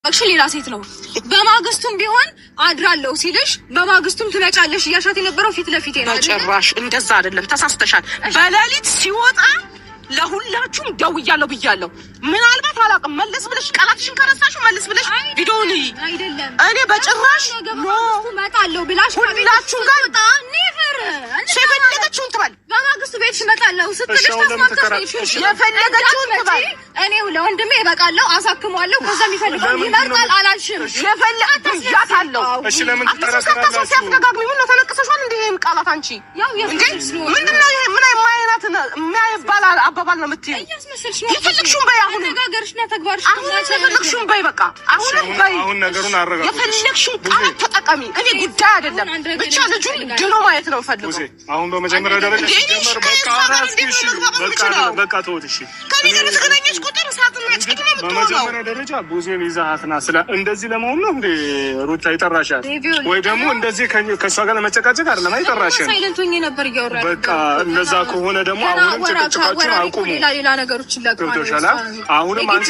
አክቹሊ ሌላ ሴት ነው። በማግስቱም ቢሆን አድራለሁ ሲልሽ በማግስቱም ትመጫለሽ እያሻት የነበረው ፊት ለፊት ነው። ጭራሽ እንደዛ አይደለም፣ ተሳስተሻል። በሌሊት ሲወጣ ለሁላችሁም ደውያለሁ ብያለሁ። ምናልባት አላውቅም፣ መለስ ብለሽ ቃላትሽን ከረሳሽው መለስ ብለሽ ቪዲዮውን አይደለም እኔ በጭራሽ እመጣለሁ ብላሽ ሁላችሁም ጋር ኔቨር የፈለገችውን ትበል። በማግስቱ ቤት እመጣለሁ ስትልሽ ተስማምተሽ የፈለገችውን ትበል። እኔ ለወንድሜ እበቃለሁ፣ አሳክመዋለሁ፣ ከዛ የሚፈልገው ይመጣል አላልሽም? የፈለገችውን ያታለው። እሺ ለምን ትከራከራላችሁ? ሲያስተጋግሚ ምን ነው ተነቅሰሻል እንዴ? ይሄን ቃላት አንቺ ያው ምንድነው ይሄ? ምን የማይናት የማይባል አባባል ነው የምትይው? የፈለግሽውን በይ። አሁን ተነጋገርሽና ተግባርሽ የፈለግሽውን በይ። በቃ አሁንም በይ። አሁን ነገሩን አረጋግጥ። የፈለግሽውን ቃላት ተጠቀሚ። እኔ ጉዳይ አይደለም፣ ብቻ ልጁን ድኖ ማየት ነው ፈልገው። አሁን በመጀመሪያ ደረጃ ሲጀመር በቃ ተውት። እሺ ከኔ ጋር ተገናኘሽ ቁጥር ሰዓት ማጭት ነው። በመጀመሪያ ደረጃ ቡዜን ይዛሃትና ስለ እንደዚህ ለመሆን ነው እንዴ ሩታ ይጠራሻል? ወይ ደግሞ እንደዚህ ከሷ ጋር ለመጨቃጨቅ አይደለም አይጠራሽም? ሳይለንት ሆኜ ነበር እያወራሁ። በቃ እንደዛ ከሆነ ደግሞ አሁንም ጭቅጭቃችሁን አቁሙ። ሌላ ነገሮችን ገብቶሻል? አሁንም አንቺ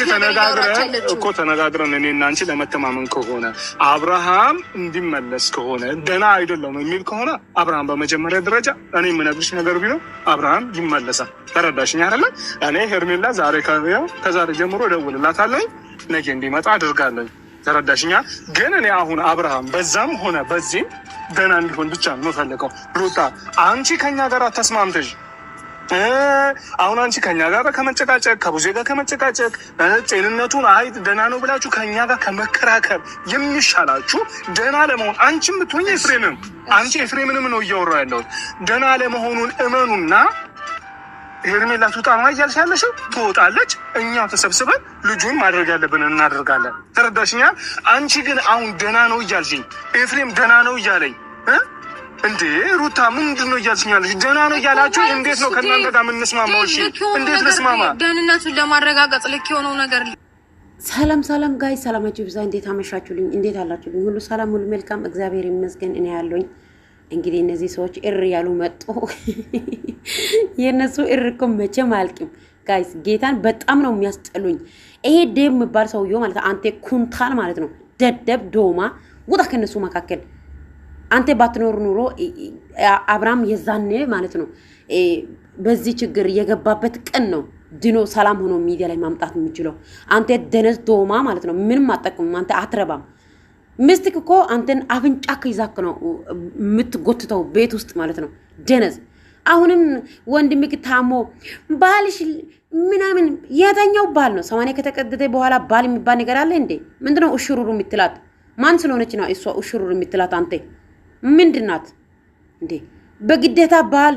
ተነጋግረን እኔና አንቺ ለመተማመን ከሆነ አብርሃም እንዲመለስ ከሆነ ደህና አይደለም የሚል ከሆነ አብርሃም በመጀመሪያ ደረጃ እኔ የምነግርሽ ነገር ቢለው አብርሃም ይመለሳል። ተረዳሽኝ አይደለ? እኔ ሄርሜላ ዛሬ ከዛሬ ጀምሮ እደውልላታለሁ፣ ነገ እንዲመጣ አድርጋለሁ። ተረዳሽኛ? ግን እኔ አሁን አብርሃም በዛም ሆነ በዚህም ደህና እንዲሆን ብቻ ነው የምፈልገው። ሩታ አንቺ ከኛ ጋር ተስማምተሽ አሁን አንቺ ከኛ ጋር ከመጨቃጨቅ ከቡዜ ጋር ከመጨቃጨቅ ጤንነቱን አይ ደህና ነው ብላችሁ ከኛ ጋር ከመከራከር የሚሻላችሁ ደህና ለመሆን አንቺም ብትሆኝ ኤፍሬምንም ነው እያወራሁ ያለሁት። ደህና ለመሆኑን እመኑና ሄርሜላ ትውጣ ነው እያልሽ ያለሽው፣ ትወጣለች። እኛ ተሰብስበን ልጁን ማድረግ ያለብን እናደርጋለን። ተረዳሽኛ? አንቺ ግን አሁን ደህና ነው እያልሽኝ ኤፍሬም ደህና ነው እያለኝ እንዴ ሩታ ምንድን ነው እያልሽኛለሽ? ደህና ነው እያላችሁ እንዴት ነው ከእናንተ ጋር የምንስማማው? እሺ እንዴት ልስማማ? ደህንነቱን ለማረጋገጥ ልክ የሆነው ነገር። ሰላም ጋይ ሰላማችሁ ይብዛ። እንዴት አመሻችሁልኝ? እንዴት አላችሁልኝ? ሁሉ ሰላም ሁሉ መልካም፣ እግዚአብሔር ይመስገን። እኔ ያለሁኝ እንግዲህ እነዚህ ሰዎች ያሉ መጡ። የነሱ እኮ መቼም አያልቅም ጋይስ። ጌታን በጣም ነው የሚያስጠሉኝ። ይሄ ዴብ የሚባል ሰውዬው ማለት አንተ ኩንታል ማለት ነው፣ ደደብ ዶማ፣ ውጣ ከነሱ መካከል። አንተ ባትኖር ኑሮ አብርሃም የዛኔ ማለት ነው በዚህ ችግር የገባበት ቀን ነው ድኖ ሰላም ሆኖ ሚዲያ ላይ ማምጣት የሚችለው። አንተ ደነዝ ዶማ ማለት ነው፣ ምንም አጠቅም። አንተ አትረባም። ምስትክ እኮ አንተን አፍንጫ ከይዛክ ነው የምትጎትተው ቤት ውስጥ ማለት ነው ደነዝ። አሁንም ወንድምክ ታሞ ባልሽ ምናምን የተኛው ባል ነው። 80 ከተቀደደ በኋላ ባል የሚባል ነገር አለ እንዴ? ምንድነው እሽሩሩ የምትላት? ማን ስለሆነች ነው እሷ እሽሩሩ የምትላት? አንተ ምንድናት እንዴ? በግዴታ ባል።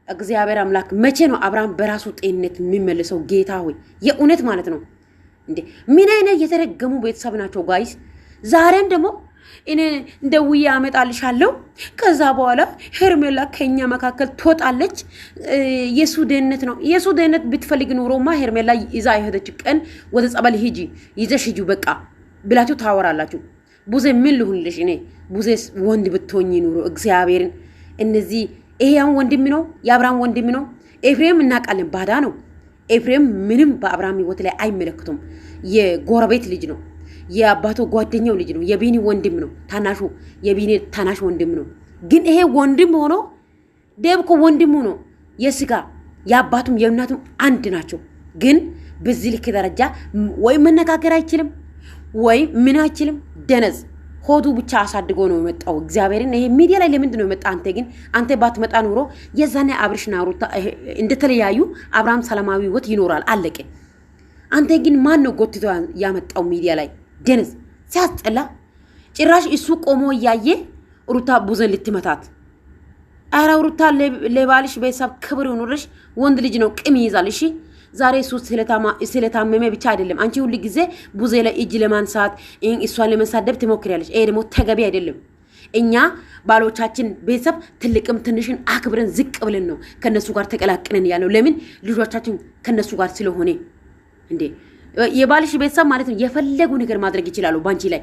እግዚአብሔር አምላክ መቼ ነው አብርሃም በራሱ ጤንነት የሚመልሰው? ጌታ ሆይ የእውነት ማለት ነው እንዴ! ምን አይነት የተረገሙ ቤተሰብ ናቸው ጋይስ? ዛሬም ደግሞ እኔ እንደውዬ አመጣልሻለሁ፣ ከዛ በኋላ ሄርሜላ ከኛ መካከል ትወጣለች። የሱ ደህንነት ነው። የሱ ደህንነት ብትፈልግ ኑሮማ ሄርሜላ ይዛ ይሄደች ቀን ወደ ጸበል ሂጂ፣ ይዘሽ ሂጂ በቃ ብላችሁ ታወራላችሁ። ቡዜ ምን ልሁንልሽ? እኔ ቡዜ ወንድ ብትሆኚ ኑሮ እግዚአብሔርን እነዚህ ይሄን ወንድም ነው፣ የአብርሃም ወንድም ነው። ኤፍሬም እናውቃለን፣ ባዳ ነው። ኤፍሬም ምንም በአብርሃም ህይወት ላይ አይመለከቱም። የጎረቤት ልጅ ነው፣ የአባቱ ጓደኛው ልጅ ነው፣ የቢኒ ወንድም ነው፣ ታናሹ የቢኒ ታናሽ ወንድም ነው። ግን ይሄ ወንድም ሆኖ ደብኮ ወንድሙ ነው፣ የስጋ የአባቱም የእናቱም አንድ ናቸው። ግን በዚህ ልክ ደረጃ ወይ መነጋገር አይችልም ወይ ምን አይችልም። ደነዝ ሆዱ ብቻ አሳድጎ ነው የመጣው። እግዚአብሔርን ይሄ ሚዲያ ላይ ለምንድን ነው የመጣ? አንተ ግን አንተ ባትመጣ ኑሮ የዛኔ አብርሽና ሩታ እንደተለያዩ አብርሃም ሰላማዊ ህይወት ይኖራል፣ አለቀ። አንተ ግን ማን ነው ጎትቶ ያመጣው ሚዲያ ላይ? ደነዝ ሲያስጠላ። ጭራሽ እሱ ቆሞ እያየ ሩታ ቡዘን ልትመታት። አረ ሩታ ለባልሽ ቤተሰብ ክብር ይኑርሽ። ወንድ ልጅ ነው ቅም ይይዛል። እሺ ዛሬ እሱ ስለታመመ ብቻ አይደለም አንቺ ሁሉ ጊዜ ቡዜ ላይ እጅ ለማንሳት እሷን ለመሳደብ ትሞክሪያለሽ። ይሄ ደግሞ ተገቢ አይደለም። እኛ ባሎቻችን ቤተሰብ ትልቅም ትንሽን አክብረን ዝቅ ብለን ነው ከነሱ ጋር ተቀላቅለን ያለው። ለምን ልጆቻችን ከነሱ ጋር ስለሆነ እንዴ። የባልሽ ቤተሰብ ማለት ነው የፈለጉ ነገር ማድረግ ይችላሉ ባንቺ ላይ።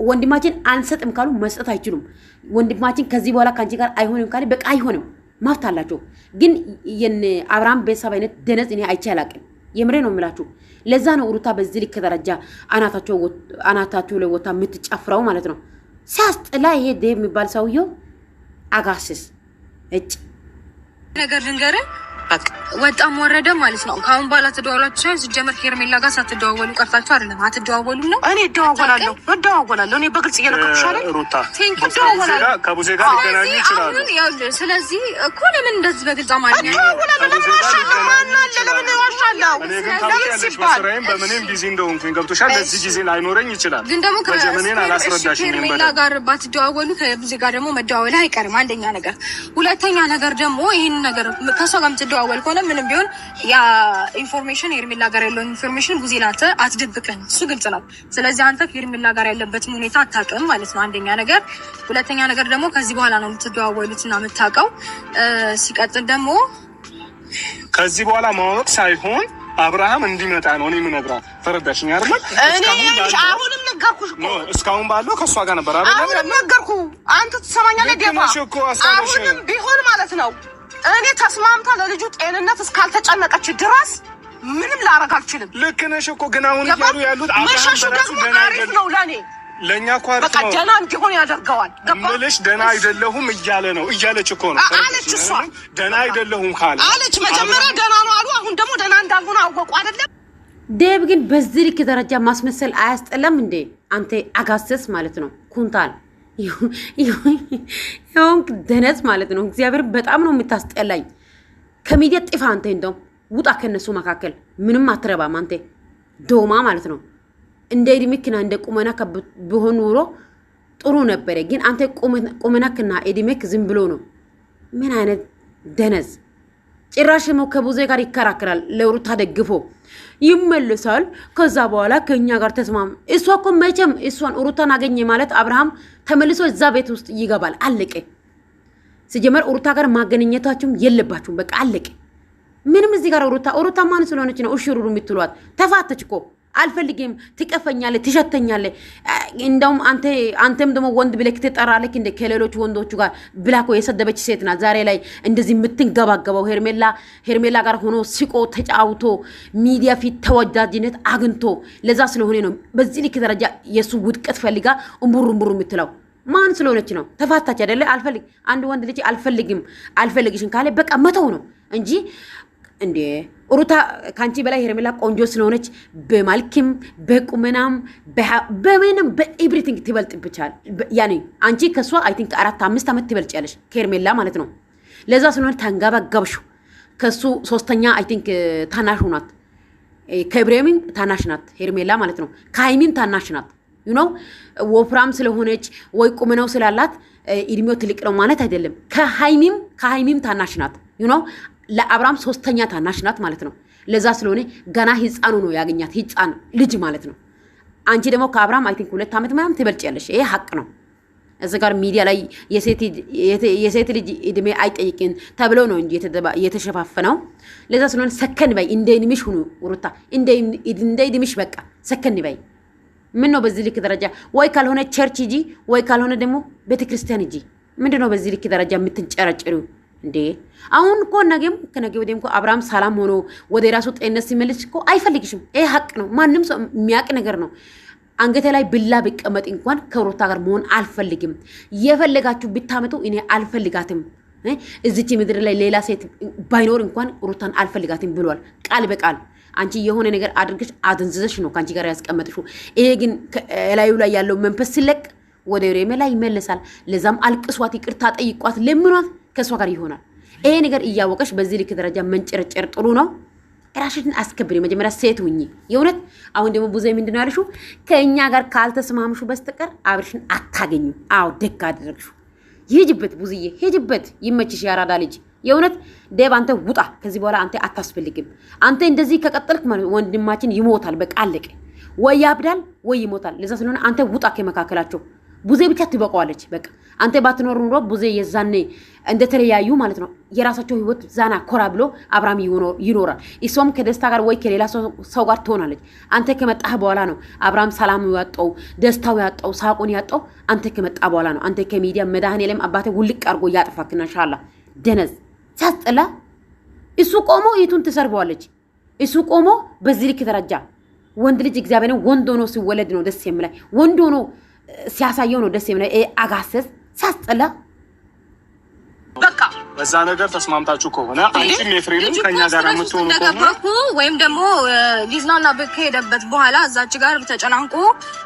ወንድማችን አንሰጥም ካሉ መስጠት አይችሉም። ወንድማችን ከዚህ በኋላ ካንቺ ጋር አይሆንም ካለ በቃ አይሆንም፣ መብት አላቸው። ግን የነ አብርሃም ቤተሰብ አይነት ደነዝ እኔ አይቼ አላቅም። የምሬ ነው የምላችሁ። ለዛ ነው ሩታ በዚህ ልክ ደረጃ አናታቸው ላይ ወታ የምትጨፍረው ማለት ነው። ሲያስጥላ ይሄ ዴቭ የሚባል ሰውየው አጋስስ እጭ ነገር ልንገርህ ወጣም ወረደ ማለት ነው። ካሁን በኋላ ተደዋውላችሁ ሳይሆን ሲጀመር ሄርሜላ ጋር ሳትደዋወሉ ቀርታችሁ አይደለም አትደዋወሉ ነው። እኔ እደዋወላለሁ። እኔ በግልጽ እየነገርኩሽ አይደል ሩታ ከቡዜ ጋር ሊገናኙ ይችላሉ። ስለዚህ እኮ ለምን እንደዚህ በግልጽ አማርኛ በምንም ጊዜ እንደሆንኩኝ ገብቶሻል። ለዚህ ጊዜ ላይኖረኝ ይችላል፣ ግን ደግሞ ከጀመኔን አላስረዳሽኝም። ሄርሜላ ጋር ባትደዋወሉ ከቡዜ ጋር ደግሞ መደዋወል አይቀርም። አንደኛ ነገር፣ ሁለተኛ ነገር ደግሞ ይህን ነገር ከሷ ጋር የምትደዋወል ከሆነ ምንም ቢሆን ያ ኢንፎርሜሽን ሄርሜላ ጋር ያለውን ኢንፎርሜሽን ቡዜ ላንተ አትደብቅም፣ እሱ ግልጽ ነው። ስለዚህ አንተ ከሄርሜላ ጋር ያለበትን ሁኔታ አታውቅም ማለት ነው። አንደኛ ነገር፣ ሁለተኛ ነገር ደግሞ ከዚህ በኋላ ነው የምትደዋወሉትና የምታውቀው። ሲቀጥል ደግሞ ከዚህ በኋላ ማወቅ ሳይሆን አብርሃም እንዲመጣ ነው እኔ የምነግራት። ተረዳሽኝ አይደል? አሁንም ነገርኩሽ እኮ እስካሁን ባለው ከሷ ጋር ነበር አይደል? አሁንም ነገርኩ። አንተ ትሰማኛለህ? ደባ አሁንም ቢሆን ማለት ነው እኔ ተስማምታ ለልጁ ጤንነት እስካልተጨነቀች ድረስ ምንም ላረግ አልችልም። ልክ ነሽ እኮ ግን አሁን እያሉ ያሉት አብርሃም በራሱ ደህና አሪፍ ነው ለኔ ለኛ እኮ አሪፍ ነው። በቃ ደህና እንዲሆን ያደርገዋል። ገባሽ? ደህና አይደለሁም እያለ ነው እያለች እኮ ነው አለች። እሷ ደህና አይደለሁም ካለ አለች። መጀመሪያ ደህና ነው አሉ። አሁን ደግሞ ደህና እንዳልሆነ አወቁ አይደለም? ዴቭ ግን በዚህ ልክ ደረጃ ማስመሰል አያስጠላም እንዴ? አንተ አጋሰስ ማለት ነው ኩንታል ይሁን ደነዝ ማለት ነው። እግዚአብሔር በጣም ነው የምታስጠላኝ። ከሚዲያ ጥፋ አንተ፣ እንደውም ውጣ ከነሱ መካከል። ምንም አትረባም አንተ ዶማ ማለት ነው። እንደ እድሜክና እንደ ቁመናክ ቢሆን ኑሮ ጥሩ ነበረ። ግን አንተ ቁመናክና እድሜክ ዝም ብሎ ነው። ምን አይነት ደነዝ! ጭራሽ ነው ከቡዜ ጋር ይከራከራል። ለሩታ ደግፎ ይመለሳል። ከዛ በኋላ ከኛ ጋር ተስማም። እሷ እኮ መቼም እሷን ሩታን አገኘ ማለት አብርሃም ተመልሶ እዛ ቤት ውስጥ ይገባል። አለቀ። ሲጀመር ሩታ ጋር ማገናኘታችሁም የለባችሁም። በቃ አለቀ። ምንም እዚህ ጋር ሩታ ማን ስለሆነች ነው እሽሩሩ የምትሏት? ተፋተች እኮ። አልፈልግም፣ ትቀፈኛለህ፣ ትሸተኛለህ። እንደውም አንተም ደግሞ ወንድ ብለክ ትጠራለክ እንደ ከሌሎች ወንዶቹ ጋር ብላኮ የሰደበች ሴት ናት። ዛሬ ላይ እንደዚህ የምትንገባገበው ሄርሜላ ጋር ሆኖ ሲቆ ተጫውቶ ሚዲያ ፊት ተወዳጅነት አግኝቶ ለዛ ስለሆነ ነው በዚህ ልክ ደረጃ የሱ ውድቀት ፈልጋ እምቡር የምትለው። ማን ስለሆነች ነው? ተፋታች አይደለ? አንድ ወንድ ልጅ አልፈልግሽም ካለ በቃ መተው ነው እንጂ እንዴ ሩታ ካንቺ በላይ ሄርሜላ ቆንጆ ስለሆነች በማልክም በቁመናም በምንም በኤቭሪቲንግ ትበልጥብቻል። ያኔ አንቺ ከሷ አይ ቲንክ 4-5 ዓመት ትበልጫለሽ ከሄርሜላ ማለት ነው። ለዛ ስለሆነ ታንጋባጋብሹ። ከሱ ሶስተኛ አይ ቲንክ ታናሽ ናት። ከብሬሚን ታናሽ ናት ሄርሜላ ማለት ነው። ከሃይሚም ታናሽ ናት። ዩ ኖ ወፍራም ስለሆነች ወይ ቁመናው ስላላት እድሜው ትልቅ ነው ማለት አይደለም። ከሃይሚም ታናሽ ናት። ዩ ኖ ለአብርሃም ሶስተኛ ታናሽ ናት ማለት ነው። ለዛ ስለሆነ ገና ህፃኑ ነው ያገኛት፣ ህፃን ልጅ ማለት ነው። አንቺ ደግሞ ከአብርሃም አይ ቲንክ 2 ዓመት ምናምን ትበልጫለሽ። ይሄ ሀቅ ነው። እዚህ ጋር ሚዲያ ላይ የሴት ልጅ እድሜ አይጠይቅን ተብሎ ነው እንጂ የተሸፋፈነው። ለዛ ስለሆነ ሰከን በይ፣ እንደ እድሜሽ ሁኑ ሩታ፣ እንደ እድሜሽ በቃ ሰከን በይ። ምን ነው በዚህ ልክ ደረጃ? ወይ ካልሆነ ቸርች ሂጂ፣ ወይ ካልሆነ ደግሞ ቤተክርስቲያን ሂጂ። ምንድነው በዚህ ልክ ደረጃ የምትንጨረጭሪው እንዴ? አሁን እኮ ነገም ከነገ ወዲያም እኮ አብርሃም ሰላም ሆኖ ወደ ራሱ ጤንነት ሲመለስ እኮ አይፈልግሽም። ይሄ ሀቅ ነው። ማንም ሰው የሚያውቅ ነገር ነው። አንገቴ ላይ ብላ ቢቀመጥ እንኳን ከሩታ ጋር መሆን አልፈልግም። የፈለጋችሁ ብታመጡ እኔ አልፈልጋትም። እዚች ምድር ላይ ሌላ ሴት ባይኖር እንኳን ሩታን አልፈልጋትም ብሏል ቃል በቃል። አንቺ የሆነ ነገር አድርገሽ አደንዝዘሽ ነው ካንቺ ጋር ያስቀመጥሽው። ይሄ ግን ላዩ ላይ ያለው መንፈስ ሲለቅ ወደ ሄርሜላ ይመለሳል። ለዛም አልቅሷት፣ ይቅርታ ጠይቋት፣ ለምኗት ከሷ ጋር ይሆናል። ይሄ ነገር እያወቀሽ በዚህ ልክ ደረጃ መንጨረጨር ጥሩ ነው። ራስሽን አስከብሪ። መጀመሪያ ሴት ሁኚ የእውነት። አሁን ደግሞ ቡዜ ምንድነው ያልሽው? ከእኛ ጋር ካልተስማምሹ በስተቀር አብርሽን አታገኙ። አዎ ደግ አደረግሽው። ሂጅበት ቡዝዬ፣ ሂጅበት። ይመችሽ ያራዳ ልጅ የእውነት። ዴቭ አንተ ውጣ። ከዚህ በኋላ አንተ አታስፈልግም። አንተ እንደዚህ ከቀጠልክ ወንድማችን ይሞታል። በቃ አለቀ። ወይ ያብዳል ወይ ይሞታል። ለዛ ስለሆነ አንተ ውጣ ከመካከላቸው። ቡዜ ብቻ ትበቀዋለች። በቃ አንተ ባትኖር ኑሮ ቡዜ የዛኔ እንደተለያዩ ማለት ነው የራሳቸው ህይወት ዛና ኮራ ብሎ አብርሃም ይኖራል። እሷም ከደስታ ጋር ወይ ከሌላ ሰው ጋር ትሆናለች። አንተ ከመጣህ በኋላ ነው አብርሃም ሰላም ያጣው፣ ደስታው ያጣው፣ ሳቁን ያጣው አንተ ከመጣ በኋላ ነው። አንተ ከሚዲያ መድኃኔዓለም አባቴ ውልቅ አድርጎ ያጥፋክና ኢንሻአላህ። ደነዝ ሲያስጠላ። እሱ ቆሞ የቱን ትሰርበዋለች? እሱ ቆሞ በዚህ ልክ ደረጃ ወንድ ልጅ እግዚአብሔርን ወንድ ሆኖ ሲወለድ ነው ደስ የሚላይ ወንድ ሆኖ ሲያሳየው ነው ደስ የሚላይ አጋሰስ ሲያስጠላ በቃ በዛ ነገር ተስማምታችሁ ከሆነ አንቺም ኤፍሬምም ከኛ ጋር የምትሆኑ ከሆነ ወይም ደግሞ ሊዝናና ከሄደበት በኋላ እዛች ጋር ተጨናንቆ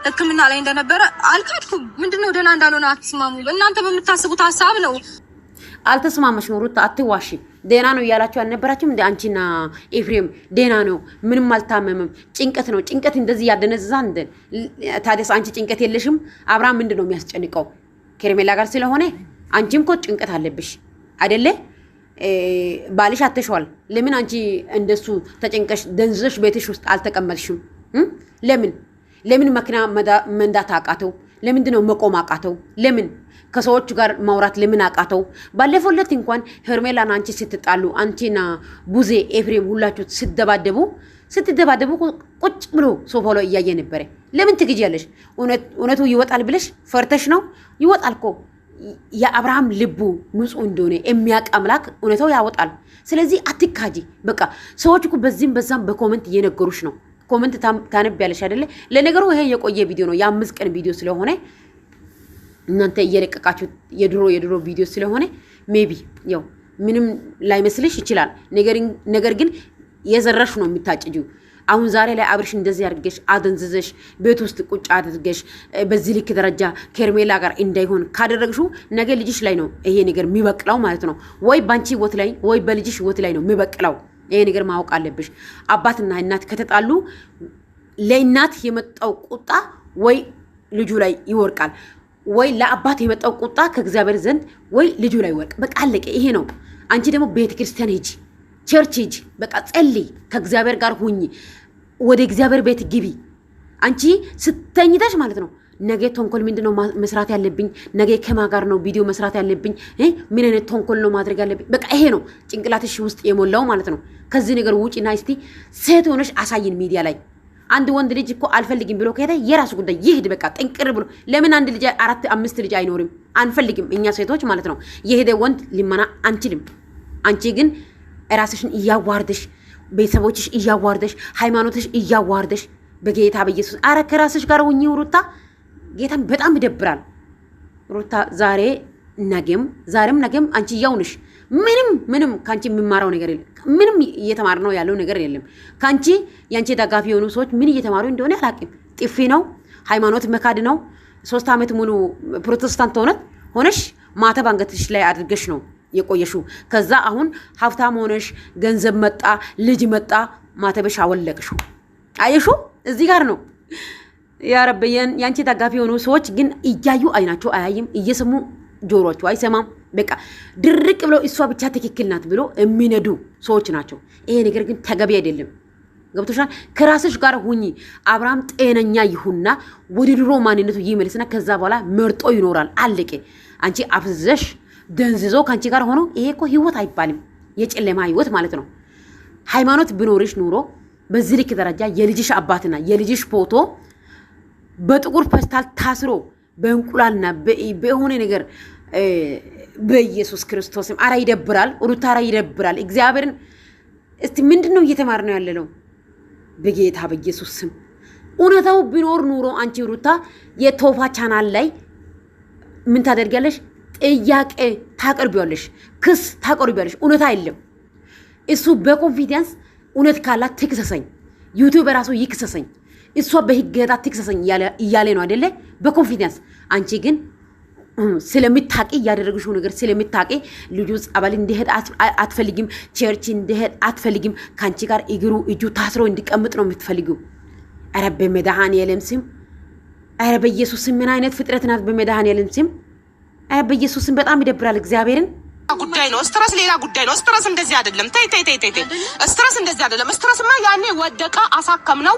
ሕክምና ላይ እንደነበረ አልካድኩም። ምንድነው ደህና እንዳልሆነ አትስማሙ። እናንተ በምታስቡት ሀሳብ ነው። አልተስማማሽ ነው ሩታ አትዋሺ። ደህና ነው እያላችሁ አልነበራችሁም እንደ አንቺና ኤፍሬም? ደህና ነው ምንም አልታመምም። ጭንቀት ነው ጭንቀት እንደዚህ ያደነዝዛ እንደ ታዲያስ አንቺ ጭንቀት የለሽም? አብርሃም ምንድነው የሚያስጨንቀው? ከርሜላ ጋር ስለሆነ አንቺም እኮ ጭንቀት አለብሽ አይደለ? ባልሽ አተሽዋል። ለምን አንቺ እንደሱ ተጨንቀሽ ደንዝዘሽ ቤትሽ ውስጥ አልተቀመጥሽም? ለምን መኪና መንዳት አቃተው? ለምንድነው መቆም አቃተው? ለምን ከሰዎች ጋር ማውራት ለምን አቃተው? ባለፈው ዕለት እንኳን ሄርሜላና አንቺ ስትጣሉ አንቺና ቡዜ ኤፍሬም ሁላችሁ ስትደባደቡ ቁጭ ብሎ ሶፋው ላይ እያየ ነበረ። ለምን ትግጃለሽ? እውነቱ ይወጣል ብለሽ ፈርተሽ ነው? ይወጣል እኮ የአብርሃም ልቡ ንጹህ እንደሆነ የሚያውቅ አምላክ እውነታው ያወጣል። ስለዚህ አትካጂ። በቃ ሰዎች እኮ በዚህም በዛም በኮሜንት እየነገሩሽ ነው። ኮሜንት ታነቢያለሽ አይደለ? ለነገሩ ይሄ የቆየ ቪዲዮ ነው፣ የ5 ቀን ቪዲዮ ስለሆነ እናንተ እየለቀቃችሁ የድሮ ቪዲዮ ስለሆነ ሜቢ ያው ምንም ላይመስልሽ ይችላል። ነገር ግን የዘራሽ ነው የምታጭጂው። አሁን ዛሬ ላይ አብርሽ እንደዚህ አድርገሽ አደንዝዘሽ ቤት ውስጥ ቁጭ አድርገሽ በዚህ ልክ ደረጃ ከርሜላ ጋር እንዳይሆን ካደረግሽው ነገ ልጅሽ ላይ ነው ይሄ ነገር የሚበቅለው ማለት ነው። ወይ ባንቺ ህይወት ላይ ወይ በልጅሽ ህይወት ላይ ነው የሚበቅለው። ይሄ ነገር ማወቅ አለብሽ። አባትና እናት ከተጣሉ ለእናት የመጣው ቁጣ ወይ ልጁ ላይ ይወርቃል፣ ወይ ለአባት የመጣው ቁጣ ከእግዚአብሔር ዘንድ ወይ ልጁ ላይ ይወርቅ። በቃ አለቀ። ይሄ ነው። አንቺ ደግሞ ቤተ ክርስቲያን ሂጂ፣ ቸርች ሂጂ፣ በቃ ጸልይ፣ ከእግዚአብሔር ጋር ሁኚ፣ ወደ እግዚአብሔር ቤት ግቢ። አንቺ ስተኝተሽ ማለት ነው ነገ ተንኮል ምንድነው መስራት ያለብኝ? ነገ ከማ ጋር ነው ቪዲዮ መስራት ያለብኝ? ምን አይነት ተንኮል ነው ማድረግ ያለብኝ? በቃ ይሄ ነው ጭንቅላትሽ ውስጥ የሞላው ማለት ነው። ከዚህ ነገር ውጪና እስቲ ሴት ሆነሽ አሳይን ሚዲያ ላይ። አንድ ወንድ ልጅ እኮ አልፈልግም ብሎ ከሄደ የራሱ ጉዳይ ይሄድ፣ በቃ ጥንቅር ብሎ። ለምን አንድ ልጅ 4 5 ልጅ አይኖርም? አንፈልግም እኛ ሴቶች ማለት ነው። የሄደ ወንድ ሊመና አንችልም። አንቺ ግን ራስሽን እያዋርደሽ፣ ቤተሰቦችሽ እያዋርደሽ፣ ሃይማኖትሽ እያዋርደሽ በጌታ በኢየሱስ አረ ከራስሽ ጋር ሁኚ ሩታ። ጌታን በጣም ይደብራል ሩታ። ዛሬም ነገም አንቺ ያው ነሽ። ምንም ካንቺ የሚማራው ነገር የለም። ምንም እየተማር ነው ያለው ነገር የለም ካንቺ። ያንቺ ደጋፊ የሆኑ ሰዎች ምን እየተማሩ እንደሆነ አላውቅም። ጥፊ ነው፣ ሃይማኖት መካድ ነው። 3 ዓመት ሙሉ ፕሮቴስታንት ሆነሽ ማተብ አንገትሽ ላይ አድርገሽ ነው የቆየሽው። ከዛ አሁን ሀብታም ሆነሽ ገንዘብ መጣ፣ ልጅ መጣ፣ ማተብሽ አወለቅሽው። አየሹ? እዚህ ጋር ነው ያረበየን። ያንቺ ደጋፊ የሆኑ ሰዎች ግን እያዩ አይናቸው አያይም፣ እየሰሙ ጆሮአቸው አይሰማም። በቃ ድርቅ ብለው እሷ ብቻ ትክክል ናት ብሎ የሚነዱ ሰዎች ናቸው። ይሄ ነገር ግን ተገቢ አይደለም። ገብቶሻል? ከራስሽ ጋር ሁኚ። አብርሃም ጤነኛ ይሁንና ወደ ድሮ ማንነቱ ይመልስና ከዛ በኋላ መርጦ ይኖራል። አለቀ። አንቺ አፍዘሽ ደንዝዞ ካንቺ ጋር ሆኖ ይሄ እኮ ህይወት አይባልም፣ የጨለማ ህይወት ማለት ነው። ሃይማኖት ቢኖርሽ ኑሮ በዚህ ልክ ደረጃ የልጅሽ አባትና የልጅሽ ፎቶ በጥቁር ፔስታል ታስሮ በእንቁላልና በሆነ ነገር በኢየሱስ ክርስቶስም አራ ይደብራል። ሩታ አራ ይደብራል። እግዚአብሔርን እስቲ ምንድነው እየተማር ነው ያለለው? በጌታ በኢየሱስ ስም እውነታው ቢኖር ኑሮ አንቺ ሩታ የቶፋ ቻናል ላይ ምን ታደርጊያለሽ? ጥያቄ ታቀርቢያለሽ፣ ክስ ታቀርቢያለሽ። እውነታ አይደለም እሱ በኮንፊደንስ እውነት ካላት ትክሰሰኝ፣ ዩቲዩብ ራሱ ይክሰሰኝ፣ እሷ በህግ ሄዳ ትክሰሰኝ እያለ ነው አይደለ? በኮንፊደንስ አንቺ ግን ስለምታቂ እያደረግሽው ነገር ስለምታቂ ልጁ ጸበል እንዲሄድ አትፈልጊም፣ ቸርች እንዲሄድ አትፈልጊም። ካንቺ ጋር እጁ ታስሮ እንዲቀምጥ ነው የምትፈልጊው። ኧረ በመድኃኒዓለም ስም፣ ኧረ በኢየሱስ ስም ምን አይነት ፍጥረት ናት? በመድኃኒዓለም ስም፣ ኧረ በኢየሱስ ስም በጣም ይደብራል። እግዚአብሔርን ጉዳይ ነው። ስትረስ ሌላ ጉዳይ ነው። ስትረስ እንደዚህ አይደለም። ተይ ስትረስ እንደዚህ አይደለም። ስትረስማ ያኔ ወደቀ አሳከም ነው።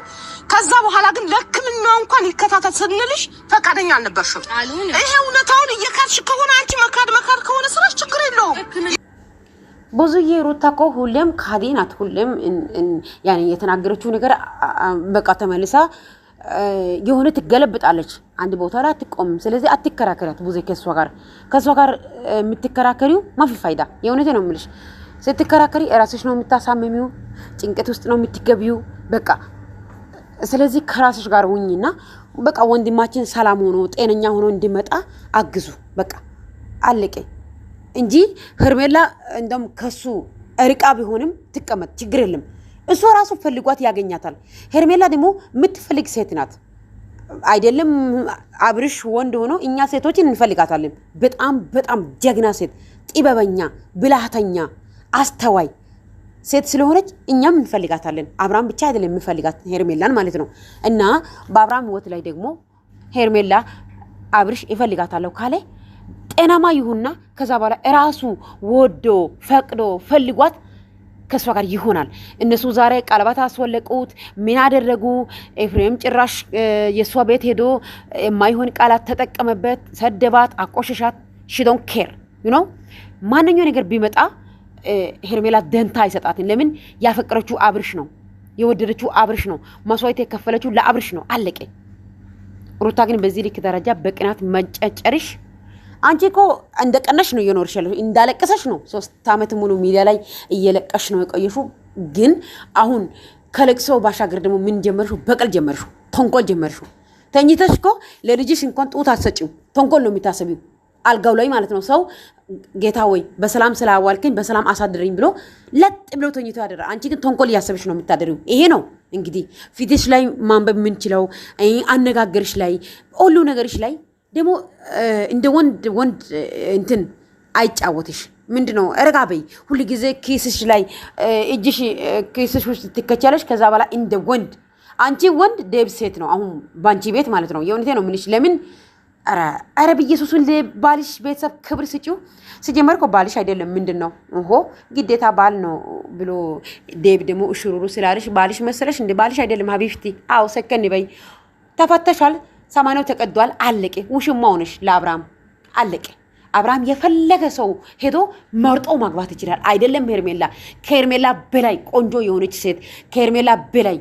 ከዛ በኋላ ግን ለሕክምና እንኳን ይከታተል ስንልሽ ፈቃደኛ አልነበርሽም። ይሄ እውነታውን እየካድሽ ከሆነ አንቺ መካድ ከሆነ ስራሽ ችግር የለውም። ብዙዬ ሩታ እኮ ሁሌም ካዲ ናት። ሁሌም ያኔ የተናገረችው ነገር በቃ ተመልሳ የሆነ ትገለብጣለች። አንድ ቦታ ላይ አትቆምም። ስለዚህ አትከራከሪያት። ብዙ ከሷ ጋር የምትከራከሪው ማፊ ፋይዳ። የእውነቴ ነው የምልሽ። ስትከራከሪ ራስሽ ነው የምታሳምሚው። ጭንቀት ውስጥ ነው የምትገቢው። በቃ ስለዚህ ከራስሽ ጋር ሁኚና በቃ ወንድማችን ሰላም ሆኖ ጤነኛ ሆኖ እንዲመጣ አግዙ። በቃ አለቀ እንጂ ሄርሜላ እንደም ከሱ እርቃ ቢሆንም ትቀመጥ ችግር የለም። እሱ ራሱ ፈልጓት ያገኛታል። ሄርሜላ ደግሞ የምትፈልግ ሴት ናት አይደለም አብርሽ ወንድ ሆኖ እኛ ሴቶችን እንፈልጋታለን። በጣም በጣም ጀግና ሴት፣ ጥበበኛ፣ ብልሃተኛ፣ አስተዋይ ሴት ስለሆነች እኛም እንፈልጋታለን። አብርሃም ብቻ አይደለም የምፈልጋት ሄርሜላን ማለት ነው። እና በአብርሃም ህይወት ላይ ደግሞ ሄርሜላ አብርሽ ይፈልጋታለሁ ካለ ጤናማ ይሁንና ከዛ በኋላ ራሱ ወዶ ፈቅዶ ፈልጓት ከሷ ጋር ይሆናል። እነሱ ዛሬ ቀለበት አስወለቁት ምን አደረጉ? ኤፍሬም ጭራሽ የሷ ቤት ሄዶ የማይሆን ቃላት ተጠቀመበት፣ ሰደባት፣ አቆሸሻት። ሺ ዶንት ኬር ዩ ኖ ማንኛው ነገር ቢመጣ ሄርሜላ ደንታ አይሰጣትን። ለምን? ያፈቀረችው አብርሽ ነው፣ የወደደችው አብርሽ ነው፣ መስዋዕት የከፈለችው ለአብርሽ ነው። አለቀ። ሩታ ግን በዚህ ልክ ደረጃ በቅናት መንጨጨርሽ አንቺ እኮ እንደቀነሽ ነው እየኖርሽ ያለሽ፣ እንዳለቀሰሽ ነው 3 አመት ሙሉ ሚዲያ ላይ እየለቀሽ ነው የቆየሽው። ግን አሁን ከለቅሶ ባሻገር ደግሞ ምን ጀመርሽው? በቀል ጀመርሽው፣ ተንኮል ጀመርሽው። ተኝተሽ እኮ ለልጅሽ እንኳን ጡት አትሰጪው፣ ተንኮል ነው የሚታሰቢው አልጋው ላይ ማለት ነው። ሰው ጌታ ወይ በሰላም ስላዋልከኝ በሰላም አሳድረኝ ብሎ ለጥ ብሎ ተኝቶ ያደረ፣ አንቺ ግን ተንኮል እያሰብሽ ነው የምታደሪው። ይሄ ነው እንግዲህ ፊትሽ ላይ ማንበብ የምንችለው፣ አነጋገርሽ ላይ፣ ሁሉ ነገርሽ ላይ ደግሞ እንደ ወንድ እንትን አይጫወትሽ። ምንድነው ረጋ በይ። ሁሉ ጊዜ ኪስሽ ላይ እጅሽ ኪስሽ ውስጥ ትከቻለሽ። ከዛ በኋላ እንደ ወንድ አንቺ ወንድ ደብ ሴት ነው አሁን ባንቺ ቤት ማለት ነው። የእውነቴ ነው ምንሽ። ለምን አረ በኢየሱስን ለባልሽ ቤተሰብ ክብር ስጪው። ሲጀመር እኮ ባልሽ አይደለም ምንድነው ኦሆ ግዴታ ባል ነው ብሎ ደብ ደግሞ እሽሩሩ ስላልሽ ባልሽ መሰለሽ እንደ ባልሽ አይደለም ሀቢብቲ። አው ሰከን በይ። ተፈተሻል፣ ሰማነው ተቀዷል፣ አለቀ። ውሽማ ሆነሽ ለአብርሃም አለቀ። አብርሃም የፈለገ ሰው ሄዶ መርጦ ማግባት ይችላል። አይደለም ሄርሜላ፣ ከሄርሜላ በላይ ቆንጆ የሆነች ሴት፣ ከሄርሜላ በላይ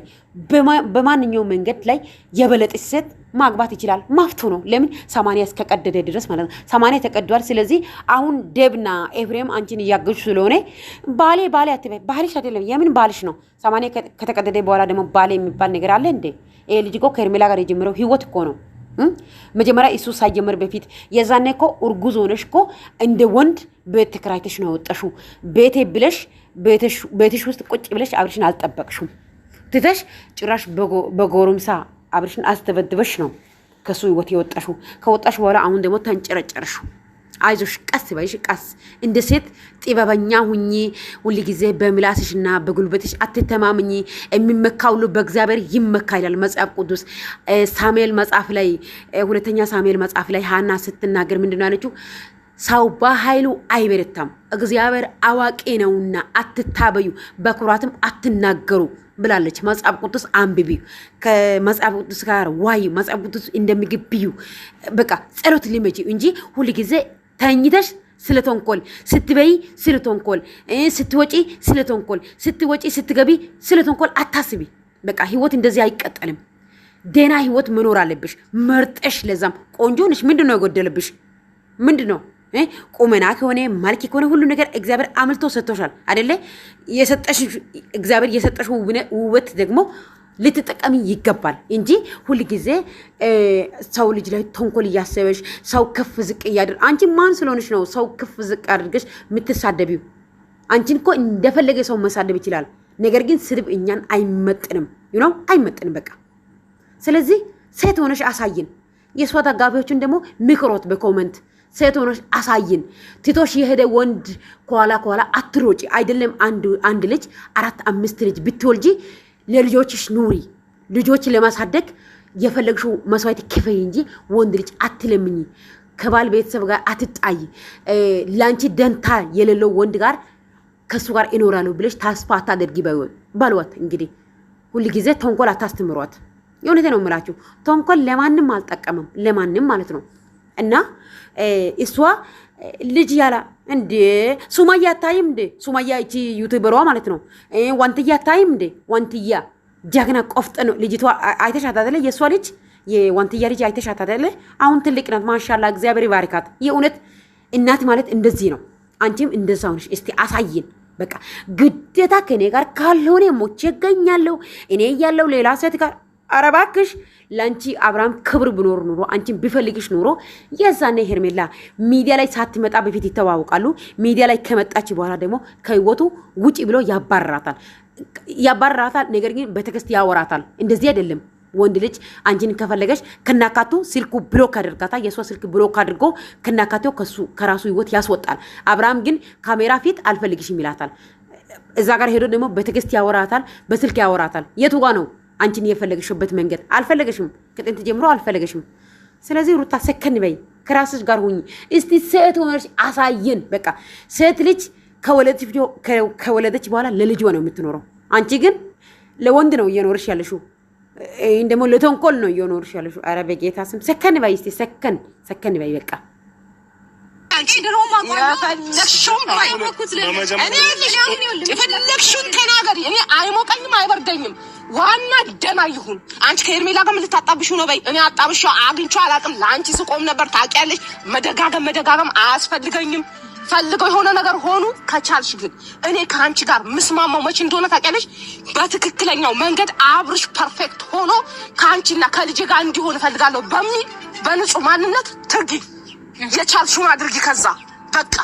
በማንኛውም መንገድ ላይ የበለጠች ሴት ማግባት ይችላል። ማፍቱ ነው። ለምን 80 እስከቀደደ ድረስ ማለት ነው። 80 ተቀዷል። ስለዚህ አሁን ደብና ኤፍሬም አንቺን እያገዙ ስለሆነ ባሌ አትበይ። ባልሽ አይደለም። የምን ባልሽ ነው? 80 ከተቀደደ በኋላ ደግሞ ባሌ የሚባል ነገር አለ እንዴ? ይሄ ልጅ እኮ ከሄርሜላ ጋር የጀመረው ህይወት እኮ ነው። መጀመሪያ እሱ ሳይጀመር በፊት የዛኔ እኮ እርጉዝ ሆነሽ እኮ እንደ ወንድ ቤት ተከራይተሽ ነው ወጣሽው። ቤቴ ብለሽ ቤትሽ ውስጥ ቁጭ ብለሽ አብርሽን አልጠበቅሽም። ትተሽ ጭራሽ በጎረምሳ አብርሽን አስተበድበሽ ነው ከሱ ህይወት የወጣሽው። ከወጣሽ በኋላ አሁን ደግሞ ተንጨረጨርሽ። አይዞሽ፣ ቀስ በይሽ፣ ቀስ እንደ ሴት ጥበበኛ ሁኚ። ሁሉ ጊዜ በምላስሽና በጉልበትሽ አትተማምኚ። የሚመካው ሁሉ በእግዚአብሔር ይመካ ይላል መጽሐፍ ቅዱስ። ሳሙኤል መጽሐፍ ላይ ሁለተኛ ሳሙኤል መጽሐፍ ላይ ሃና ስትናገር ምንድነው ያለችው? ሰው በኃይሉ አይበረታም፣ እግዚአብሔር አዋቂ ነውና አትታበዩ፣ በኩራትም አትናገሩ ብላለች። መጽሐፍ ቅዱስ አንብቢ፣ ከመጽሐፍ ቅዱስ ጋር ዋይ፣ መጽሐፍ ቅዱስ እንደሚግብዩ በቃ ጸሎት ልመጂ እንጂ ሁሉ ጊዜ ተኝተሽ ስለተንኮል ስትበይ ስለተንኮል ስትወጪ ስለተንኮል ስትወጪ ስትገቢ ስለተንኮል አታስቢ። በቃ ህይወት እንደዚህ አይቀጠልም። ደና ህይወት መኖር አለብሽ መርጠሽ። ለዛም ቆንጆ ነሽ። ምንድነው የጎደለብሽ? ምንድነው? ቁመና ከሆነ መልክ ከሆነ ሁሉ ነገር እግዚአብሔር አምልቶ ሰጥቶሻል አይደለ? የሰጠሽ እግዚአብሔር የሰጠሽ ውበት ደግሞ ልትጠቀሚ ይገባል እንጂ ሁሉ ጊዜ ሰው ልጅ ላይ ተንኮል እያሰበሽ ሰው ከፍ ዝቅ እያደረግሽ። አንቺ ማን ስለሆነሽ ነው ሰው ከፍ ዝቅ አድርገሽ የምትሳደቢው? አንቺን እኮ እንደፈለገ ሰው መሳደብ ይችላል። ነገር ግን ስድብ እኛን አይመጥንም፣ አይመጥንም በቃ። ስለዚህ ሴት ሆነሽ አሳይን። የሷ ተጋቢዎችን ደግሞ ምክሮት በኮመንት ሴት ሆነሽ አሳይን። ትቶሽ የሄደ ወንድ ከኋላ አትሮጪ። አይደለም አንድ ልጅ 4-5 ልጅ ብትወልጂ ለልጆችሽ ኑሪ። ልጆች ለማሳደግ የፈለግሽው መስዋዕት ክፈይ እንጂ ወንድ ልጅ አትለምኝ። ከባል ቤተሰብ ጋር አትጣይ። ላንቺ ደንታ የሌለው ወንድ ጋር ከሱ ጋር እኖራለሁ ብለሽ ተስፋ አታደርጊ ባልዋት። እንግዲህ ሁሉ ጊዜ ተንኮል አታስተምሯት። የሆነቴ ነው የምላችሁ። ተንኮል ለማንም አልጠቀመም፣ ለማንም ማለት ነው። እና እሷ ልጅ ያላ እንዴ ሱማያ አታይም እንዴ? ሱማያ እቺ ዩቲዩበሯ ማለት ነው። ዋንትያ አታይም እንዴ? ዋንትያ ጀግና ቆፍጥ ነው ልጅቷ። አይተሻት አይደለ? የሷ ልጅ የዋንትያ ልጅ አይተሻት አይደለ? አሁን ትልቅ ናት። ማሻአላ እግዚአብሔር ይባርካት። የእውነት እናት ማለት እንደዚህ ነው። አንቺም እንደዛው ነሽ። እስቲ አሳይን። በቃ ግዴታ ከኔ ጋር ካልሆነ ሞቼ እገኛለሁ እኔ ያለው ሌላ ሴት ጋር አረባክሽ ላንቺ አብርሃም ክብር ብኖር ኑሮ አንቺን ቢፈልግሽ ኑሮ የዛኔ ሄርሜላ ሚዲያ ላይ ሳትመጣ በፊት ይተዋወቃሉ ሚዲያ ላይ ከመጣች በኋላ ደግሞ ከህይወቱ ውጪ ብሎ ያባራታል ነገር ግን በተከስት ያወራታል እንደዚህ አይደለም ወንድ ልጅ አንቺን ከፈለገሽ ከናካቱ ስልኩ ብሎክ አድርጋታ የሷ ስልክ ብሎክ አድርጎ ከናካቱ ከራሱ ህይወት ያስወጣል አብርሃም ግን ካሜራ ፊት አልፈልግሽም ይላታል እዛ ጋር ሄዶ ደግሞ በተከስት ያወራታል በስልክ ያወራታል የቱ ጋር ነው አንቺን የፈለገሽበት መንገድ አልፈለገሽም ከጥንት ጀምሮ አልፈለገሽም ስለዚህ ሩታ ሰከን በይ ከራስሽ ጋር ሁኚ እስቲ ሴት ሆነሽ አሳየን በቃ ሴት ልጅ ከወለደች በኋላ ለልጅ ነው የምትኖረው አንቺ ግን ለወንድ ነው እየኖርሽ ያለሽው እንደሞ ለተንኮል ነው እየኖርሽ ያለሽው አረ በጌታ ስም ሰከን በይ እስቲ ሰከን በይ በቃ አንቺ ድሮማ የፈለግሽውን ተናገሪ እኔ አይሞቀኝም አይበርደኝም ዋና ደና ይሁን አንቺ ከሄርሜላ ጋር ምን ልታጣብሽ ነው በይ እኔ አጣብሽው አግኝቼው አላቅም ለአንቺ ስቆም ነበር ታውቂያለሽ መደጋገም አያስፈልገኝም ፈልገው የሆነ ነገር ሆኑ ከቻልሽ ግን እኔ ከአንቺ ጋር ምስማማው መቼ እንደሆነ ታውቂያለሽ በትክክለኛው መንገድ አብርሽ ፐርፌክት ሆኖ ከአንቺና ከልጄ ጋር እንዲሆን እፈልጋለሁ በሚል በንጹህ ማንነት ትርጊ የቻልሽውን አድርጊ ከዛ በቃ